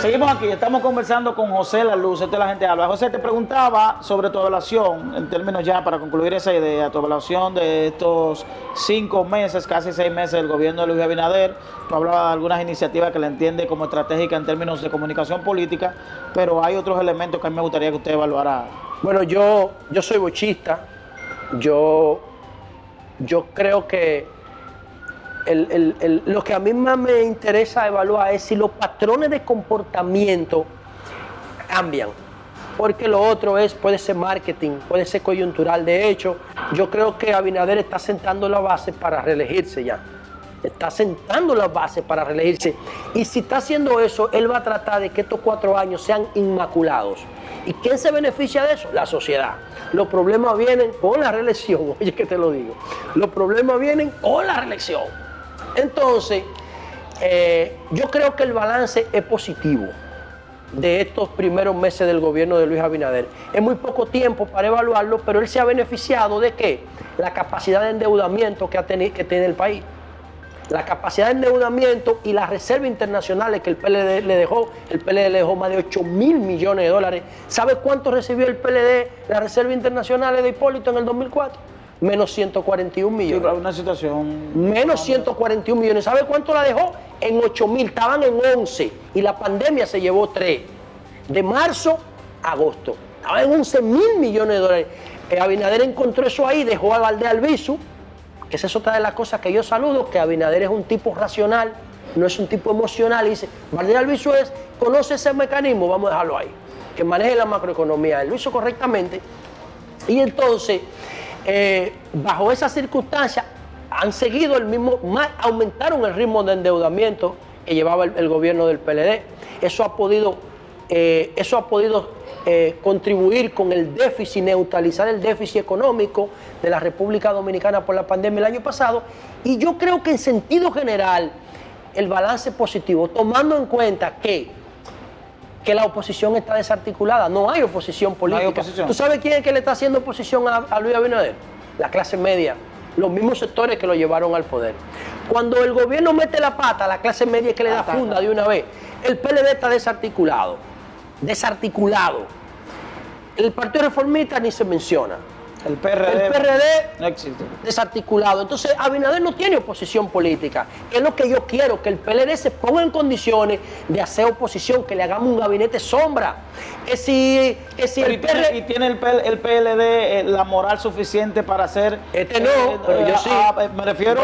Seguimos aquí, estamos conversando con José La Luz, esto la gente habla. José, te preguntaba sobre tu evaluación, en términos ya para concluir esa idea, tu evaluación de estos 5 meses, casi 6 meses del gobierno de Luis Abinader. Tú hablabas de algunas iniciativas que le entiende como estratégicas en términos de comunicación política, pero hay otros elementos que a mí me gustaría que usted evaluara. Bueno, yo soy bochista, yo creo que lo que a mí más me interesa evaluar es si los patrones de comportamiento cambian, porque lo otro puede ser marketing, puede ser coyuntural. De hecho, yo creo que Abinader está sentando la base para reelegirse ya. Está sentando las bases para reelegirse. Y si está haciendo eso, él va a tratar de que estos 4 años sean inmaculados. ¿Y quién se beneficia de eso? La sociedad. Los problemas vienen con la reelección. Oye, que te lo digo. Los problemas vienen con la reelección. Entonces, yo creo que el balance es positivo de estos primeros meses del gobierno de Luis Abinader. Es muy poco tiempo para evaluarlo, pero él se ha beneficiado de ¿qué? La capacidad de endeudamiento que tiene el país. La capacidad de endeudamiento y las reservas internacionales que el PLD le dejó. El PLD le dejó más de 8.000 millones de dólares. ¿Sabe cuánto recibió el PLD, las reservas internacionales de Hipólito en el 2004? Menos 141 millones. Sí, pero una situación... Menos 141 millones. ¿Sabe cuánto la dejó? En 8.000. Estaban en 11. Y la pandemia se llevó 3. De marzo a agosto. Estaban en 11.000 millones de dólares. Abinader encontró eso ahí, dejó a Valdés Albizu. Que esa es otra de las cosas que yo saludo, que Abinader es un tipo racional, no es un tipo emocional. Y dice, Valdés Albizu conoce ese mecanismo, vamos a dejarlo ahí. Que maneje la macroeconomía. Él lo hizo correctamente. Y entonces, bajo esas circunstancias, han seguido el mismo, aumentaron el ritmo de endeudamiento que llevaba el gobierno del PLD. Eso ha podido contribuir con el déficit, neutralizar el déficit económico de la República Dominicana por la pandemia el año pasado. Y yo creo que en sentido general el balance es positivo, tomando en cuenta que la oposición está desarticulada. No hay oposición política. No hay oposición. ¿Tú sabes quién es que le está haciendo oposición a Luis Abinader? La clase media, los mismos sectores que lo llevaron al poder. Cuando el gobierno mete la pata, la clase media es que le da funda de una vez. El PLD está desarticulado. El Partido Reformista ni se menciona. El PRD no existe. Desarticulado. Entonces, Abinader no tiene oposición política. Es lo que yo quiero, que el PLD se ponga en condiciones de hacer oposición, que le hagamos un gabinete sombra. ¿Y tiene el PLD la moral suficiente para hacer? Pero yo sí. Me refiero,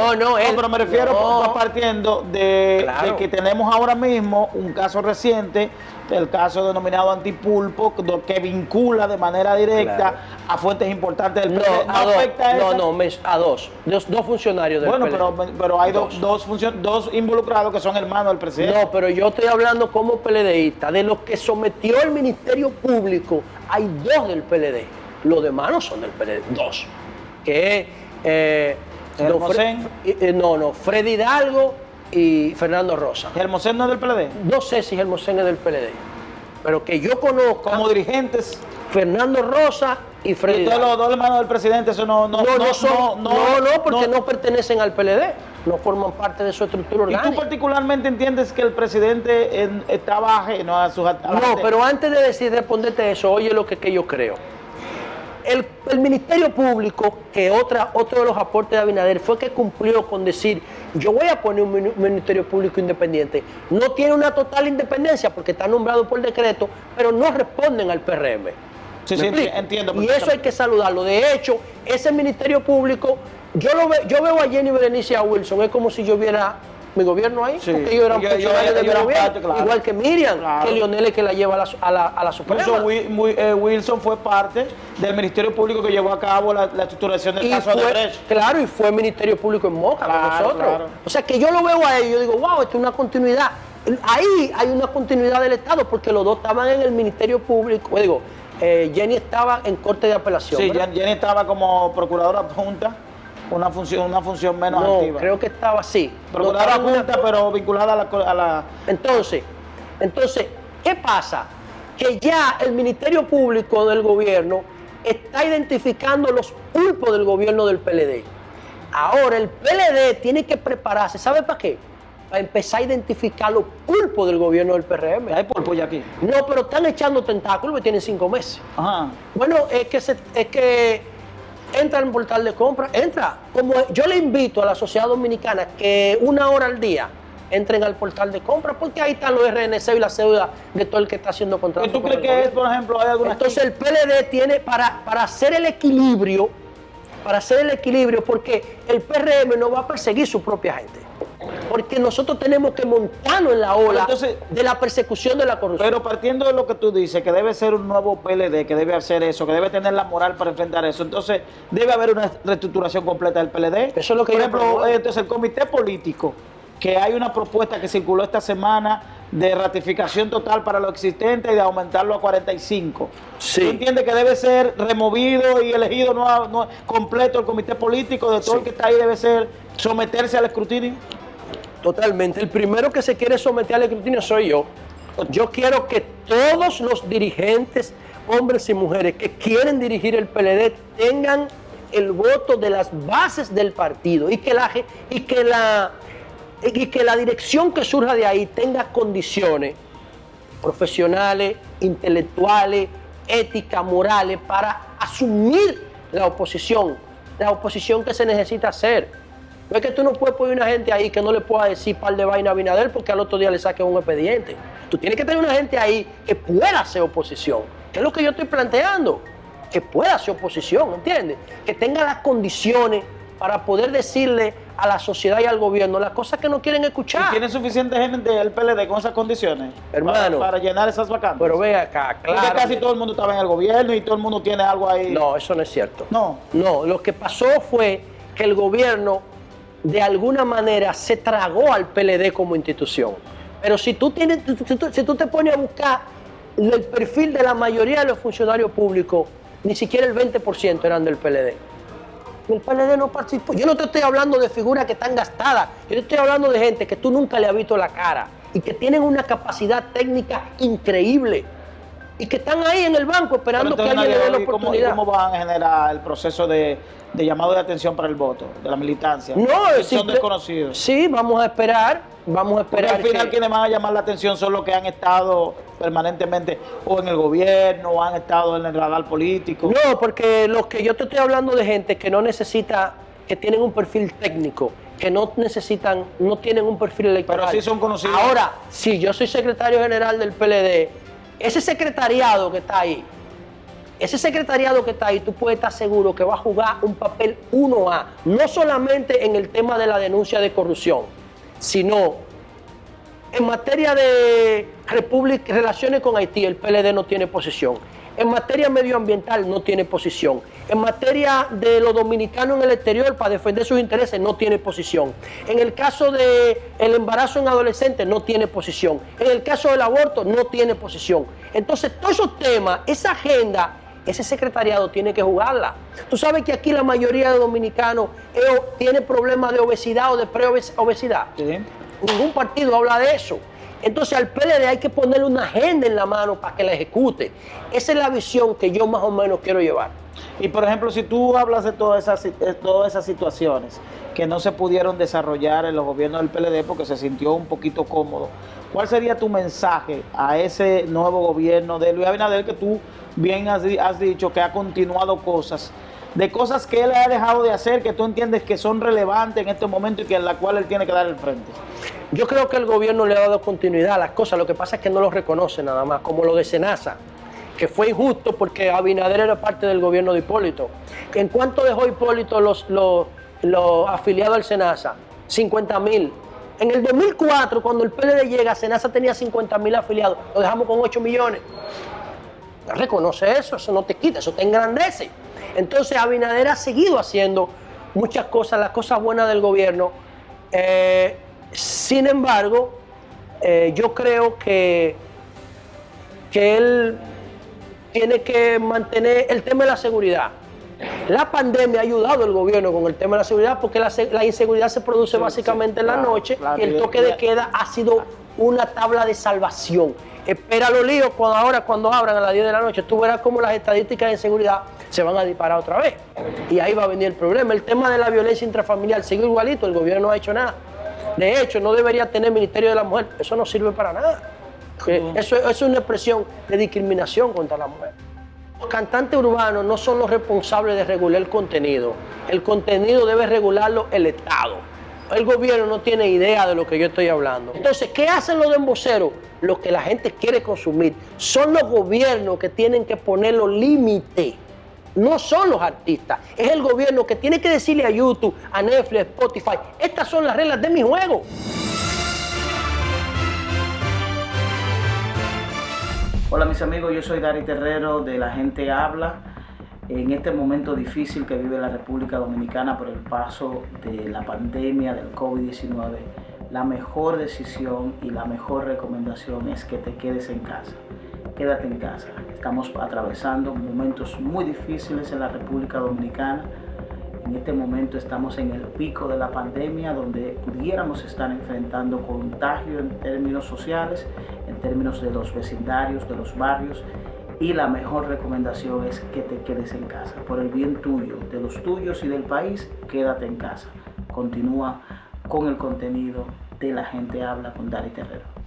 partiendo de que tenemos ahora mismo un caso reciente, el caso denominado Antipulpo, que vincula de manera directa a fuentes importantes del PLD. A dos funcionarios del PLD. Bueno, pero hay dos involucrados que son hermanos del presidente. No, pero yo estoy hablando como PLDista. De los que sometió el Ministerio Público, hay 2 del PLD. Los demás no son del PLD. 2. Que es Freddy Hidalgo y Fernando Rosa. ¿Hermosén no es del PLD? No sé si Hermosén es del PLD, pero que yo conozco como dirigentes. Fernando Rosa y Freddy Hidalgo. Los 2 hermanos del presidente, eso no, porque no pertenecen al PLD, no forman parte de su estructura orgánica. ¿Y tú particularmente entiendes que el presidente estaba ajeno a sus actividades? No, pero antes de responderte eso, oye lo que yo creo. El Ministerio Público, que otro de los aportes de Abinader fue que cumplió con decir, yo voy a poner un Ministerio Público independiente. No tiene una total independencia porque está nombrado por decreto, pero no responden al PRM. Sí, entiendo. Y eso hay que saludarlo. De hecho, ese Ministerio Público, yo veo a Jenny Berenice y a Wilson, es como si yo viera mi gobierno ahí, porque ellos eran funcionarios de mi gobierno, igual que Miriam, que Leonel es que la lleva a la Suprema. Wilson fue parte del Ministerio Público que llevó a cabo la estructuración del caso de Brecht. Claro, y fue Ministerio Público en Moca con nosotros. O sea, que yo lo veo a ellos, yo digo, wow, esto es una continuidad. Ahí hay una continuidad del Estado, porque los 2 estaban en el Ministerio Público, Jenny estaba en Corte de Apelación. Sí, Jenny estaba como procuradora adjunta, una función menos activa. Creo que estaba así. Procuradora adjunta, pero vinculada a la... Entonces, ¿qué pasa? Que ya el Ministerio Público del gobierno está identificando los pulpos del gobierno del PLD. Ahora el PLD tiene que prepararse, ¿sabe para qué? para empezar a identificar los pulpos del gobierno del PRM. Hay pulpo ya aquí. No, pero están echando tentáculos que tienen 5 meses. Ajá. Bueno, es que entra en el portal de compra, entra. Como yo le invito a la sociedad dominicana que 1 hora al día entren al portal de compra, porque ahí están los RNC y la cédula de todo el que está haciendo contrato. ¿Y tú crees que es, por ejemplo, hay alguna... Entonces el PLD tiene para hacer el equilibrio, porque el PRM no va a perseguir su propia gente. Porque nosotros tenemos que montarnos en la ola de la persecución de la corrupción. Pero partiendo de lo que tú dices, que debe ser un nuevo PLD, que debe hacer eso, que debe tener la moral para enfrentar eso, entonces debe haber una reestructuración completa del PLD. Eso es lo que por ejemplo, entonces el comité político, que hay una propuesta que circuló esta semana de ratificación total para lo existente y de aumentarlo a 45. Sí. ¿Tú entiendes que debe ser removido y elegido completo el comité político de todo el que está ahí? Debe ser someterse al escrutinio. Totalmente. El primero que se quiere someter al escrutinio soy yo. Yo quiero que todos los dirigentes, hombres y mujeres que quieren dirigir el PLD, tengan el voto de las bases del partido y que la dirección que surja de ahí tenga condiciones profesionales, intelectuales, éticas, morales, para asumir la oposición que se necesita hacer. No es que tú no puedes poner una gente ahí que no le pueda decir par de vaina a Abinader porque al otro día le saquen un expediente. Tú tienes que tener una gente ahí que pueda hacer oposición, que es lo que yo estoy planteando, que pueda hacer oposición, ¿entiendes? Que tenga las condiciones para poder decirle a la sociedad y al gobierno las cosas que no quieren escuchar. ¿Y tiene suficiente gente del PLD con esas condiciones? Hermano, para llenar esas vacantes. Pero ve acá, claro. Porque casi todo el mundo estaba en el gobierno y todo el mundo tiene algo ahí. No, eso no es cierto. No. No, lo que pasó fue que el gobierno de alguna manera se tragó al PLD como institución. Pero si tú te pones a buscar el perfil de la mayoría de los funcionarios públicos, ni siquiera el 20% eran del PLD. El PLD no participó. Yo no te estoy hablando de figuras que están gastadas. Yo te estoy hablando de gente que tú nunca le has visto la cara y que tienen una capacidad técnica increíble y que están ahí en el banco esperando que alguien le dé la oportunidad. ¿Cómo van a generar el proceso de llamado de atención para el voto de la militancia? No, son desconocidos. Sí, vamos a esperar. Porque al final quienes van a llamar la atención son los que han estado permanentemente o en el gobierno o han estado en el radar político. No, porque los que yo te estoy hablando de gente que no necesita, que tienen un perfil técnico, que no tienen un perfil electoral. Pero sí son conocidos. Ahora, si yo soy secretario general del PLD, ese secretariado que está ahí, tú puedes estar seguro que va a jugar un papel 1A, no solamente en el tema de la denuncia de corrupción, sino en materia de relaciones con Haití, el PLD no tiene posición. En materia medioambiental no tiene posición. En materia de los dominicanos en el exterior para defender sus intereses no tiene posición. En el caso del embarazo en adolescentes no tiene posición. En el caso del aborto no tiene posición. Entonces todos esos temas, esa agenda, ese secretariado tiene que jugarla. Tú sabes que aquí la mayoría de dominicanos tiene problemas de obesidad o de preobesidad. Sí. Ningún partido habla de eso. Entonces al PLD hay que ponerle una agenda en la mano para que la ejecute. Esa es la visión que yo más o menos quiero llevar. Y por ejemplo, si tú hablas de todas esas situaciones que no se pudieron desarrollar en los gobiernos del PLD porque se sintió un poquito cómodo, ¿cuál sería tu mensaje a ese nuevo gobierno de Luis Abinader, que tú bien has dicho que ha continuado cosas que él ha dejado de hacer, que tú entiendes que son relevantes en este momento y que en la cual él tiene que dar el frente? Yo creo que el gobierno le ha dado continuidad a las cosas, lo que pasa es que no lo reconoce nada más, como lo de Senasa, que fue injusto porque Abinader era parte del gobierno de Hipólito. ¿En cuánto dejó Hipólito los afiliados al Senasa? 50,000. En el 2004, cuando el PLD llega, Senasa tenía 50,000 afiliados, lo dejamos con 8 millones. No reconoce eso no te quita, eso te engrandece. Entonces Abinader ha seguido haciendo muchas cosas, las cosas buenas del gobierno. Sin embargo, yo creo que él tiene que mantener el tema de la seguridad. La pandemia ha ayudado al gobierno con el tema de la seguridad porque la inseguridad se produce básicamente en la noche y el toque de queda ha sido una tabla de salvación. Espera los líos cuando abran a las 10 de la noche. Tú verás cómo las estadísticas de seguridad se van a disparar otra vez. Y ahí va a venir el problema. El tema de la violencia intrafamiliar sigue igualito, el gobierno no ha hecho nada. De hecho, no debería tener Ministerio de la Mujer. Eso no sirve para nada. Eso es una expresión de discriminación contra la mujer. Los cantantes urbanos no son los responsables de regular el contenido. El contenido debe regularlo el Estado. El gobierno no tiene idea de lo que yo estoy hablando. Entonces, ¿qué hacen los emboceros? Lo que la gente quiere consumir. Son los gobiernos que tienen que poner los límites. No son los artistas. Es el gobierno que tiene que decirle a YouTube, a Netflix, a Spotify, estas son las reglas de mi juego. Hola mis amigos, yo soy Dari Terrero de La Gente Habla. En este momento difícil que vive la República Dominicana por el paso de la pandemia del COVID-19, la mejor decisión y la mejor recomendación es que te quedes en casa. Quédate en casa. Estamos atravesando momentos muy difíciles en la República Dominicana. En este momento estamos en el pico de la pandemia donde pudiéramos estar enfrentando contagio en términos sociales, en términos de los vecindarios, de los barrios. Y la mejor recomendación es que te quedes en casa. Por el bien tuyo, de los tuyos y del país, quédate en casa. Continúa con el contenido de La Gente Habla con Dari Terrero.